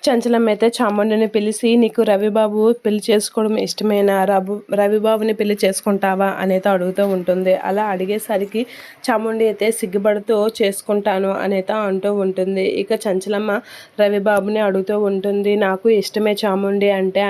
చంచలం అయితే చాముండిని పిలిచి, నీకు రవిబాబు పెళ్లి చేసుకోవడం ఇష్టమేనా, రవిబాబుని పెళ్లి చేసుకుంటావా అనేది అడుగుతూ ఉంటుంది. అలా అడిగేసరికి చాముండి అయితే సిగ్గుపడుతూ చేసుకుంటాను అనేది అంటూ ఉంటుంది. ఇక చంచలమ్మ రవిబాబుని అడుగుతూ ఉంటుంది, నాకు ఇష్టమే చాముండి అంటే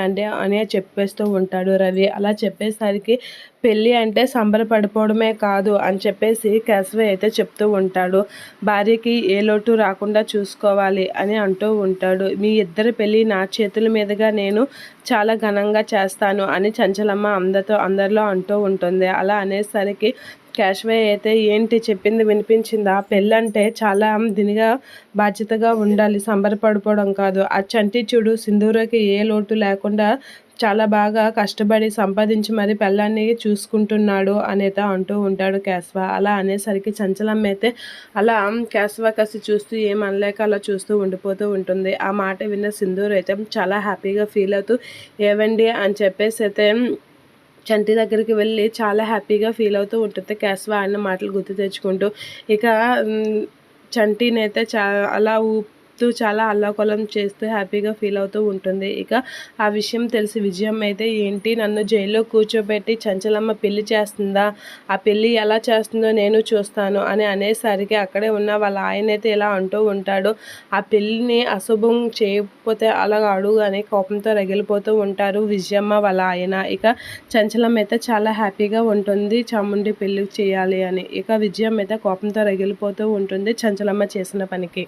అనే చెప్పేస్తూ ఉంటాడు రవి. అలా చెప్పేసరికి పెళ్ళి అంటే సంబరపడిపోవడమే కాదు అని చెప్పేసి కేశవ అయితే చెప్తూ ఉంటాడు. భార్యకి ఏ లోటు రాకుండా చూసుకోవాలి అని అంటూ ఉంటాడు. మీ ఇద్దరి పెళ్ళి నా చేతుల మీదుగా నేను చాలా ఘనంగా చేస్తాను అని చంచలమ్మ అందరిలో అంటూ ఉంటుంది. అలా అనేసరికి కేశవయ్య అయితే, ఏంటి చెప్పింది వినిపించిందా, పెళ్ళంటే చాలా దినిగా బాధ్యతగా ఉండాలి, సంబరపడిపోవడం కాదు. ఆ చంటి చూడు సింధూరకి ఏ లోటు లేకుండా చాలా బాగా కష్టపడి సంపాదించి మరి పెళ్ళాన్ని చూసుకుంటున్నాడు అనేది అంటూ ఉంటాడు కేశవ. అలా అనేసరికి చంచలమ్మ అయితే అలా కేశవ కసి చూస్తూ ఏమనలేక అలా చూస్తూ ఉండిపోతూ ఉంటుంది. ఆ మాట విన్న సింధూర్ అయితే చాలా హ్యాపీగా ఫీల్ అవుతూ, ఏవండి అని చెప్పేసి అయితే చంటి దగ్గరికి వెళ్ళి చాలా హ్యాపీగా ఫీల్ అవుతూ ఉంటుంది. కేశవ అన్న మాటలు గుర్తు తెచ్చుకుంటూ ఇక చంటినైతే అలా చాలా అల్లాకొలం చేస్తూ హ్యాపీగా ఫీల్ అవుతూ ఉంటుంది. ఇక ఆ విషయం తెలిసి విజయం అయితే, ఏంటి నన్ను జైల్లో కూర్చోబెట్టి చంచలమ్మ పెళ్లి చేస్తుందా, ఆ పెళ్ళి ఎలా చేస్తుందో నేను చూస్తాను అని అనేసరికి అక్కడే ఉన్న వాళ్ళ ఆయన అయితే ఇలా అంటూ ఉంటాడు, ఆ పెళ్ళిని అశుభం చేయకపోతే అలా అడుగు అని కోపంతో రగిలిపోతూ ఉంటారు విజయమ్మ వాళ్ళ ఆయన. ఇక చంచలమ్మ అయితే చాలా హ్యాపీగా ఉంటుంది చాముండి పెళ్లి చేయాలి అని. ఇక విజయం అయితే కోపంతో రగిలిపోతూ ఉంటుంది చంచలమ్మ చేసిన పనికి.